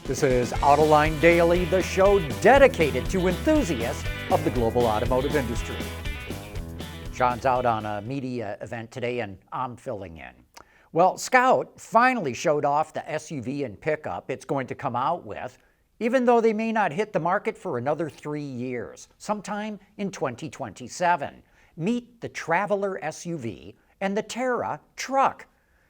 This is Autoline Daily, the show dedicated to enthusiasts of the global automotive industry. Sean's out on a media event today and I'm filling in. Well, Scout finally showed off the SUV and pickup it's going to come out with, even though they may not hit the market for another 3 years, sometime in 2027. Meet the Traveler SUV and the Terra truck,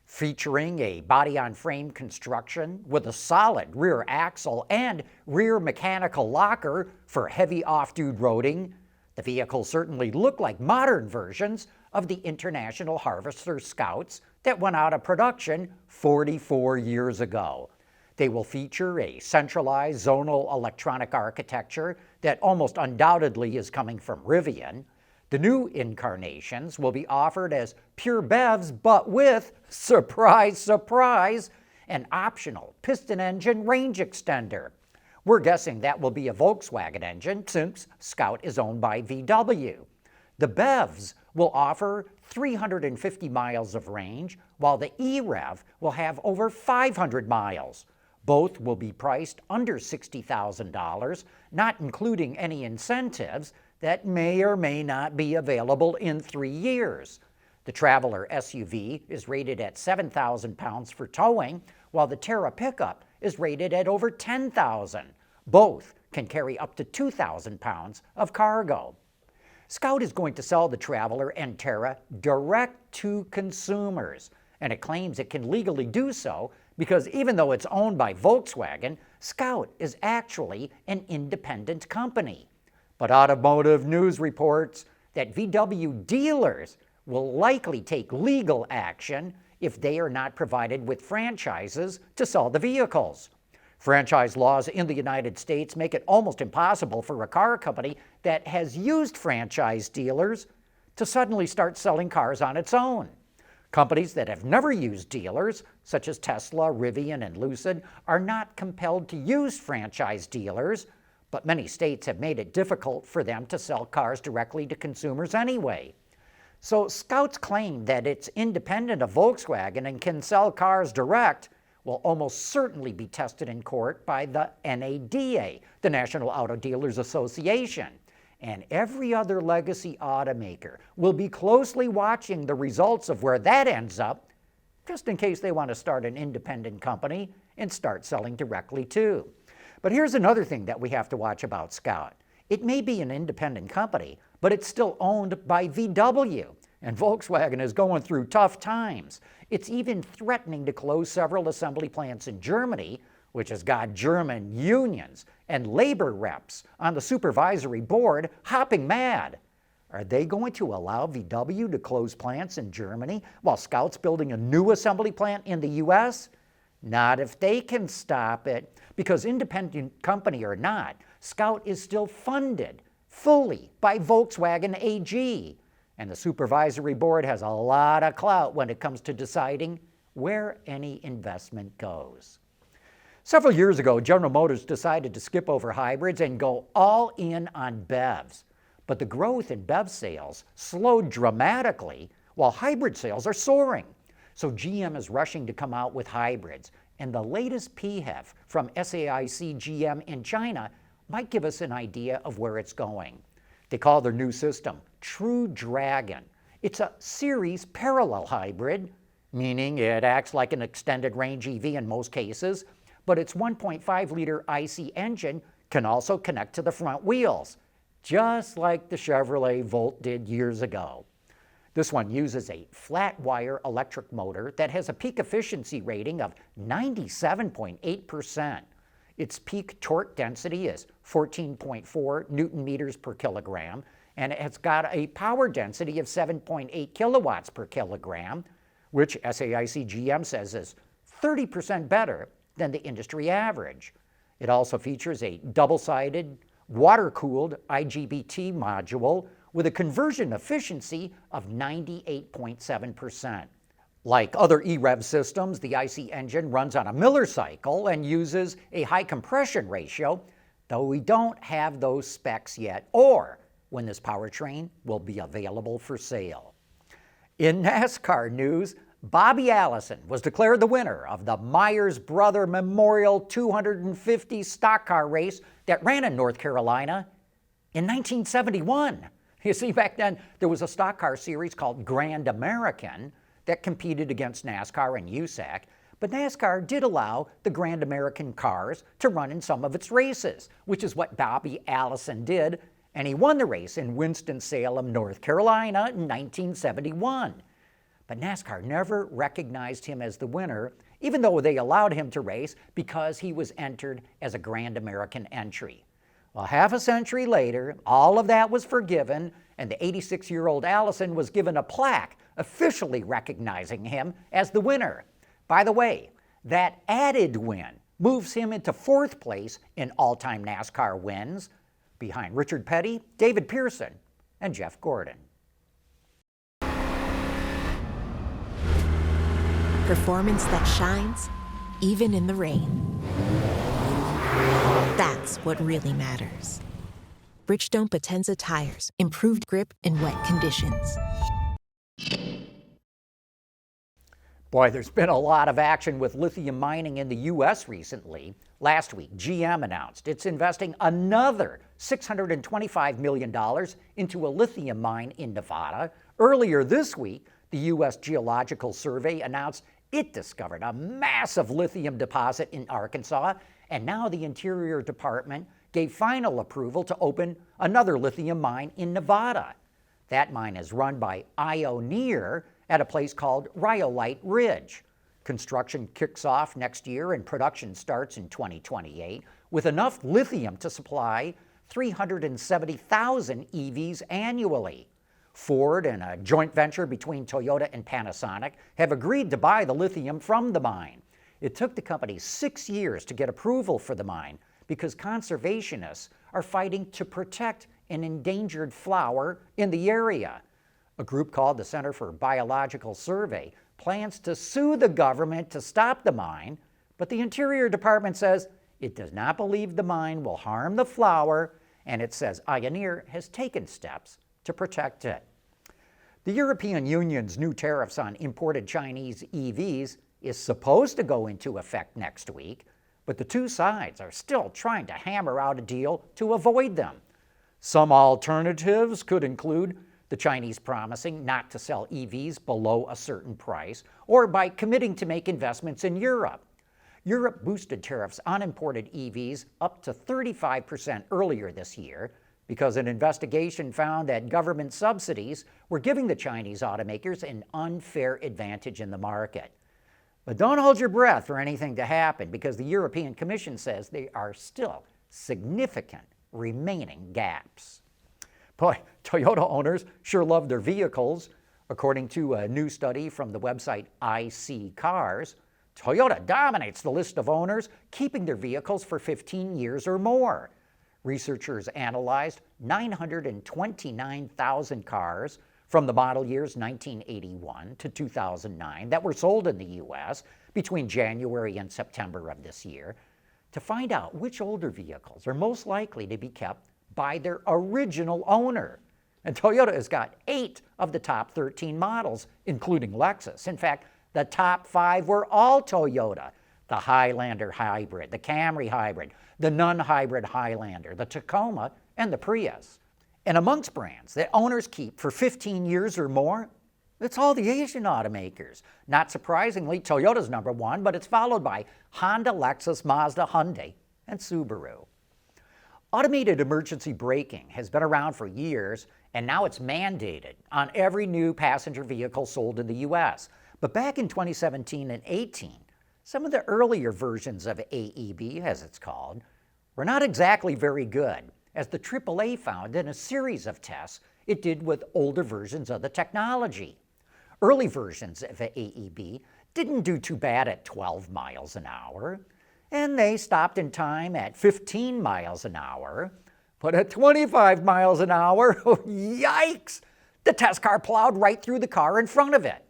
featuring a body-on-frame construction with a solid rear axle and rear mechanical locker for heavy off-road roading. The vehicles certainly look like modern versions of the International Harvester Scouts that went out of production 44 years ago. They will feature a centralized zonal electronic architecture that almost undoubtedly is coming from Rivian. The new incarnations will be offered as pure BEVs, but with, surprise, surprise, an optional piston engine range extender. We're guessing that will be a Volkswagen engine since Scout is owned by VW. The BEVs will offer 350 miles of range, while the EREV will have over 500 miles. Both will be priced under $60,000, not including any incentives that may or may not be available in 3 years. The Traveler SUV is rated at 7,000 pounds for towing, while the Terra pickup is rated at over 10,000. Both can carry up to 2,000 pounds of cargo. Scout is going to sell the Traveler and Terra direct to consumers, and it claims it can legally do so because even though it's owned by Volkswagen, Scout is actually an independent company. But Automotive News reports that VW dealers will likely take legal action if they are not provided with franchises to sell the vehicles. Franchise laws in the United States make it almost impossible for a car company that has used franchise dealers to suddenly start selling cars on its own. Companies that have never used dealers, such as Tesla, Rivian, and Lucid, are not compelled to use franchise dealers, but many states have made it difficult for them to sell cars directly to consumers anyway. So Scout's claim that it's independent of Volkswagen and can sell cars direct will almost certainly be tested in court by the NADA, the National Auto Dealers Association. And every other legacy automaker will be closely watching the results of where that ends up, just in case they want to start an independent company and start selling directly too. But here's another thing that we have to watch about Scout. It may be an independent company, but it's still owned by VW, and Volkswagen is going through tough times. It's even threatening to close several assembly plants in Germany, which has got German unions and labor reps on the supervisory board hopping mad. Are they going to allow VW to close plants in Germany while Scout's building a new assembly plant in the US? Not if they can stop it, because independent company or not, Scout is still funded fully by Volkswagen AG, and the supervisory board has a lot of clout when it comes to deciding where any investment goes. Several years ago, General Motors decided to skip over hybrids and go all in on BEVs, but the growth in BEV sales slowed dramatically while hybrid sales are soaring. So GM is rushing to come out with hybrids, and the latest PHEV from SAIC-GM in China might give us an idea of where it's going. They call their new system True Dragon. It's a series parallel hybrid, meaning it acts like an extended range EV in most cases, but its 1.5-liter IC engine can also connect to the front wheels, just like the Chevrolet Volt did years ago. This one uses a flat-wire electric motor that has a peak efficiency rating of 97.8%. Its peak torque density is 14.4 Newton meters per kilogram, and it has got a power density of 7.8 kilowatts per kilogram, which SAIC-GM says is 30% better than the industry average. It also features a double-sided, water-cooled IGBT module with a conversion efficiency of 98.7%. Like other EREV systems, the IC engine runs on a Miller cycle and uses a high compression ratio, though we don't have those specs yet or when this powertrain will be available for sale. In NASCAR news, Bobby Allison was declared the winner of the Myers Brother Memorial 250 stock car race that ran in North Carolina in 1971. You see, back then there was a stock car series called Grand American that competed against NASCAR and USAC, but NASCAR did allow the Grand American cars to run in some of its races, which is what Bobby Allison did, and he won the race in Winston-Salem, North Carolina in 1971. But NASCAR never recognized him as the winner, even though they allowed him to race because he was entered as a Grand American entry. Well, half a century later, all of that was forgiven, and the 86-year-old Allison was given a plaque officially recognizing him as the winner. By the way, that added win moves him into fourth place in all-time NASCAR wins, behind Richard Petty, David Pearson, and Jeff Gordon. Performance that shines, even in the rain. That's what really matters. Bridgestone Potenza tires, improved grip in wet conditions. Boy, there's been a lot of action with lithium mining in the U.S. recently. Last week, GM announced it's investing another $625 million into a lithium mine in Nevada. Earlier this week, the U.S. Geological Survey announced it discovered a massive lithium deposit in Arkansas, and now the Interior Department gave final approval to open another lithium mine in Nevada. That mine is run by Ioneer at a place called Rhyolite Ridge. Construction kicks off next year and production starts in 2028 with enough lithium to supply 370,000 EVs annually. Ford and a joint venture between Toyota and Panasonic have agreed to buy the lithium from the mine. It took the company 6 years to get approval for the mine because conservationists are fighting to protect an endangered flower in the area. A group called the Center for Biological Survey plans to sue the government to stop the mine, but the Interior Department says it does not believe the mine will harm the flower, and it says Ioneer has taken steps to protect it. The European Union's new tariffs on imported Chinese EVs is supposed to go into effect next week, but the two sides are still trying to hammer out a deal to avoid them. Some alternatives could include the Chinese promising not to sell EVs below a certain price, or by committing to make investments in Europe. Europe boosted tariffs on imported EVs up to 35% earlier this year because an investigation found that government subsidies were giving the Chinese automakers an unfair advantage in the market. But don't hold your breath for anything to happen because the European Commission says there are still significant remaining gaps. Boy, Toyota owners sure love their vehicles. According to a new study from the website iSeeCars, Toyota dominates the list of owners keeping their vehicles for 15 years or more. Researchers analyzed 929,000 cars from the model years 1981 to 2009 that were sold in the U.S. between January and September of this year to find out which older vehicles are most likely to be kept by their original owner. And Toyota has got 8 of the top 13 models, including Lexus. In fact, the top 5 were all Toyota: the Highlander Hybrid, the Camry Hybrid, the non-hybrid Highlander, the Tacoma, and the Prius. And amongst brands that owners keep for 15 years or more, it's all the Asian automakers. Not surprisingly, Toyota's number 1, but it's followed by Honda, Lexus, Mazda, Hyundai, and Subaru. Automated emergency braking has been around for years, and now it's mandated on every new passenger vehicle sold in the U.S. But back in 2017 and 18, some of the earlier versions of AEB, as it's called, were not exactly very good, as the AAA found in a series of tests it did with older versions of the technology. Early versions of AEB didn't do too bad at 12 miles an hour, and they stopped in time at 15 miles an hour. But at 25 miles an hour, yikes! The test car plowed right through the car in front of it.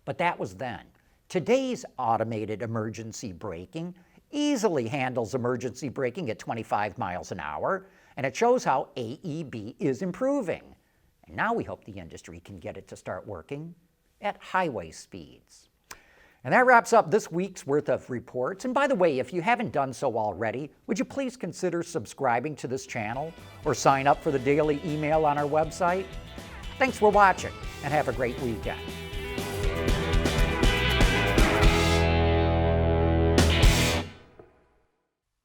But that was then. Today's automated emergency braking easily handles emergency braking at 25 miles an hour, and it shows how AEB is improving. And now we hope the industry can get it to start working at highway speeds. And that wraps up this week's worth of reports. And by the way, if you haven't done so already, would you please consider subscribing to this channel or sign up for the daily email on our website? Thanks for watching and have a great weekend.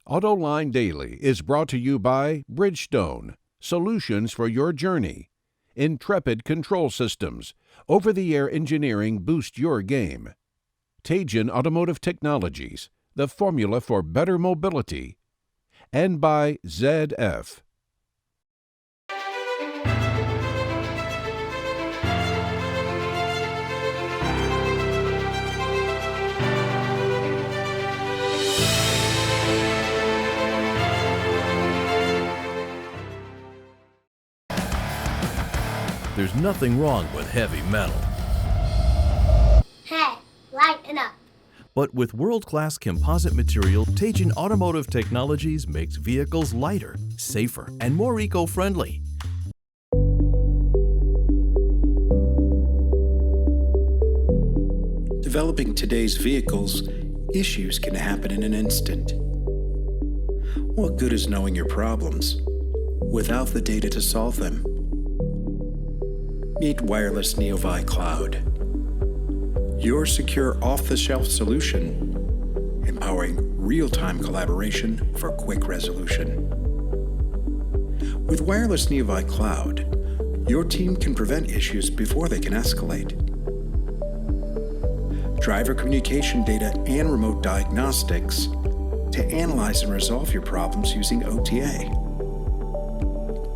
Autoline Daily is brought to you by Bridgestone, solutions for your journey. Intrepid Control Systems, over-the-air engineering boost your game. Teijin Automotive Technologies, the formula for better mobility. And by ZF. There's nothing wrong with heavy metal. Hey, lighten up. But with world-class composite material, Teijin Automotive Technologies makes vehicles lighter, safer, and more eco-friendly. Developing today's vehicles, issues can happen in an instant. What good is knowing your problems without the data to solve them? Meet Wireless Neovi Cloud, your secure off-the-shelf solution, empowering real-time collaboration for quick resolution. With Wireless Neovi Cloud, your team can prevent issues before they can escalate. Driver communication data and remote diagnostics to analyze and resolve your problems using OTA,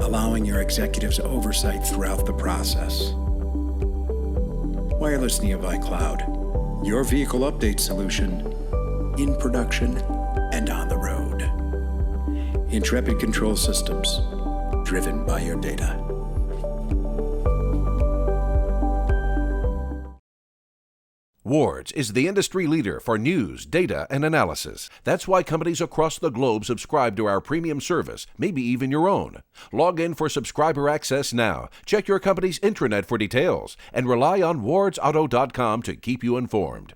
allowing your executives oversight throughout the process. Wireless Neovi Cloud, your vehicle update solution in production and on the road. Intrepid Control Systems, driven by your data. Wards is the industry leader for news, data, and analysis. That's why companies across the globe subscribe to our premium service, maybe even your own. Log in for subscriber access now. Check your company's intranet for details and rely on wardsauto.com to keep you informed.